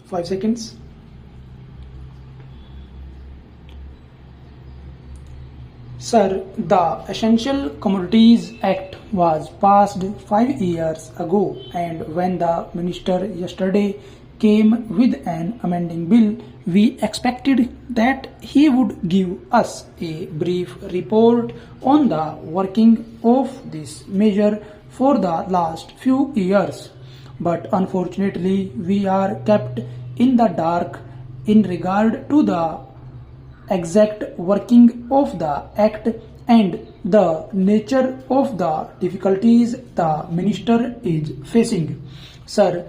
5 seconds. Sir, the Essential Commodities Act was passed 5 years ago, and when the minister yesterday came with an amending bill, we expected that he would give us a brief report on the working of this measure for the last few years. But unfortunately, we are kept in the dark in regard to the exact working of the act and the nature of the difficulties the minister is facing. Sir,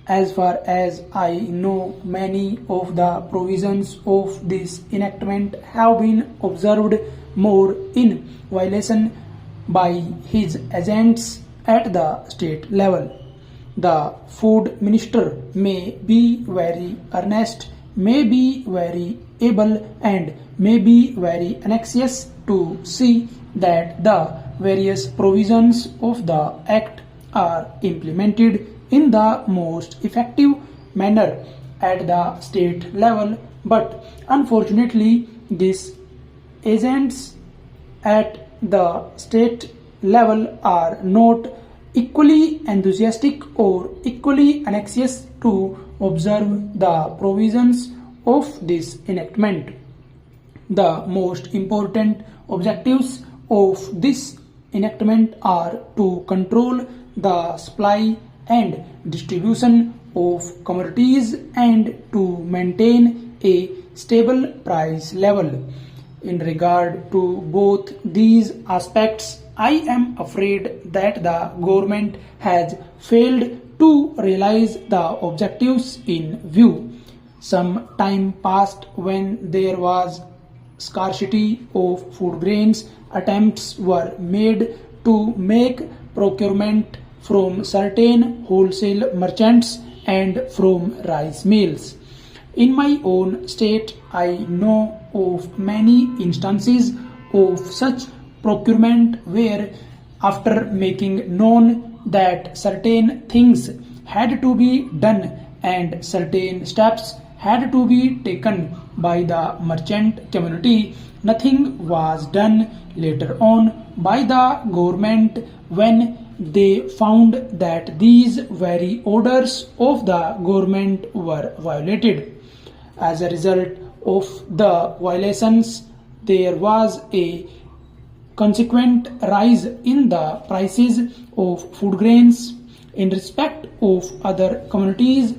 as far as I know, many of the provisions of this enactment have been observed more in violation by his agents at the state level. The food minister may be very earnest, may be very able, and may be very anxious to see that the various provisions of the act are implemented in the most effective manner at the state level, but unfortunately these agents at the state level are not equally enthusiastic or equally anxious to observe the provisions of this enactment. The most important objectives of this enactment are to control the supply and distribution of commodities and to maintain a stable price level. In regard to both these aspects, I am afraid that the government has failed to realize the objectives in view. Some time passed when there was scarcity of food grains. Attempts were made to make procurement from certain wholesale merchants and from rice mills. In my own state, I know of many instances of such procurement where, after making known that certain things had to be done and certain steps had to be taken by the merchant community, nothing was done later on by the government when they found that these very orders of the government were violated. As a result of the violations, there was a consequent rise in the prices of food grains. In respect of other commodities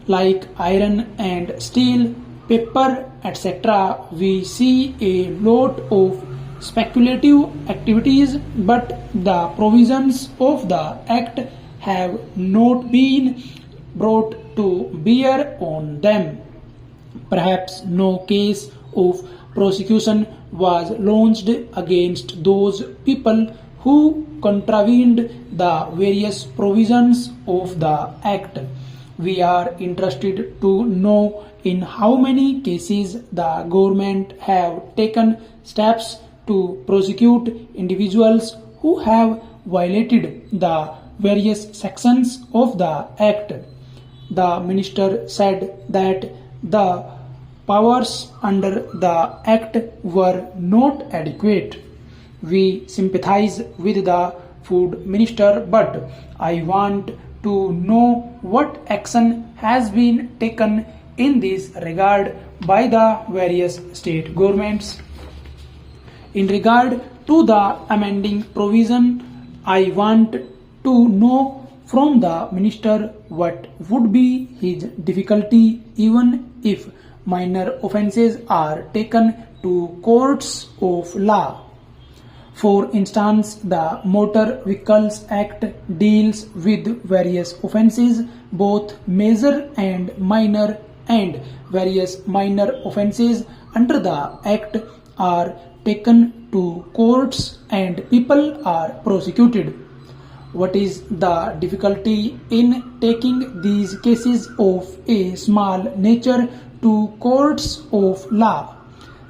like iron and steel, paper, etc., we see a lot of speculative activities, but the provisions of the Act have not been brought to bear on them. Perhaps no case of prosecution was launched against those people who contravened the various provisions of the Act. We are interested to know in how many cases the government have taken steps to prosecute individuals who have violated the various sections of the Act. The minister said that the powers under the Act were not adequate. We sympathize with the food minister, but I want to know what action has been taken in this regard by the various state governments. In regard to the amending provision, I want to know from the minister what would be his difficulty even if minor offences are taken to courts of law. For instance, the Motor Vehicles Act deals with various offences, both major and minor, and various minor offences under the Act are taken to courts and people are prosecuted. What is the difficulty in taking these cases of a small nature to courts of law?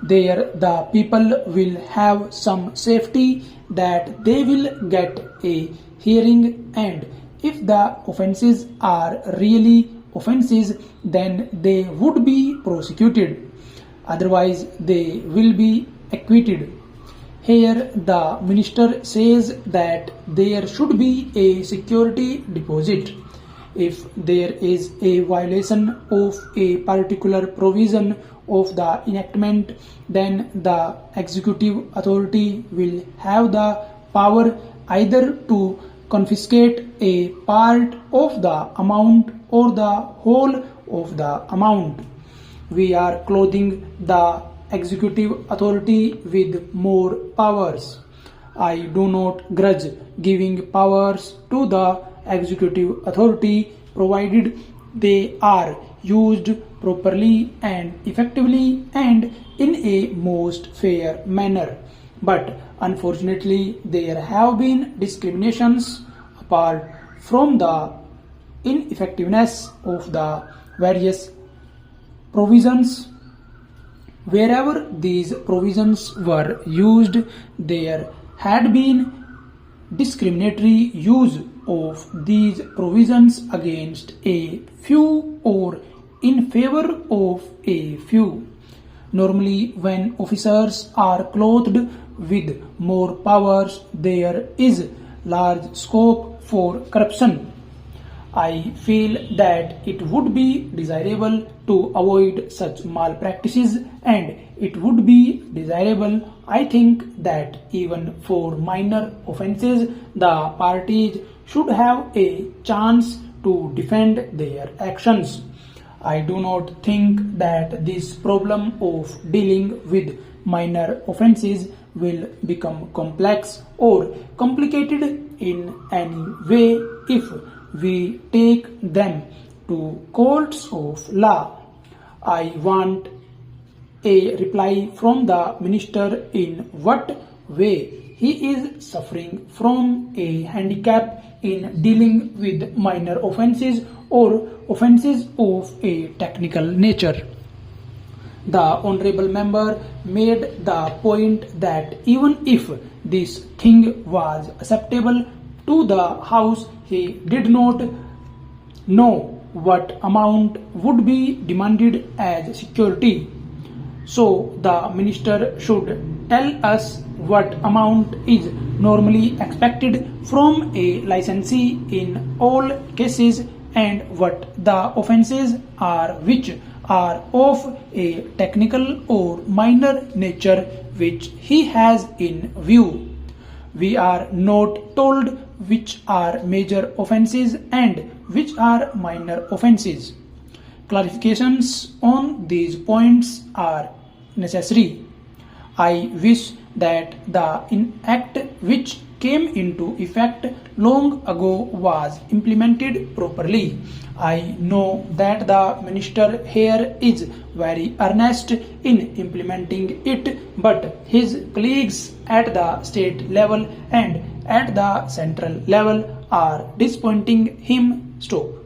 There the people will have some safety that they will get a hearing, and if the offences are really offences, then they would be prosecuted. Otherwise, they will be acquitted. Here, the minister says that there should be a security deposit. If there is a violation of a particular provision of the enactment, then the executive authority will have the power either to confiscate a part of the amount or the whole of the amount. We are clothing the executive authority with more powers. I do not grudge giving powers to the executive authority provided they are used properly and effectively and in a most fair manner. But unfortunately, there have been discriminations apart from the ineffectiveness of the various provisions. Wherever these provisions were used, there had been discriminatory use of these provisions against a few or in favor of a few. Normally, when officers are clothed with more powers, there is large scope for corruption. I feel that it would be desirable to avoid such malpractices, and it would be desirable, I think, that even for minor offences, the parties should have a chance to defend their actions. I do not think that this problem of dealing with minor offences will become complex or complicated in any way if we take them to courts of law. I want a reply from the minister in what way he is suffering from a handicap in dealing with minor offences or offences of a technical nature. The honorable member made the point that even if this thing was acceptable to the House, he did not know what amount would be demanded as security. So the minister should tell us what amount is normally expected from a licensee in all cases and what the offences are which are of a technical or minor nature which he has in view. We are not told which are major offences and which are minor offences. Clarifications on these points are necessary. I wish that the Act which came into effect long ago was implemented properly. I know that the minister here is very earnest in implementing it, but his colleagues at the state level and at the central level are disappointing him. Stop.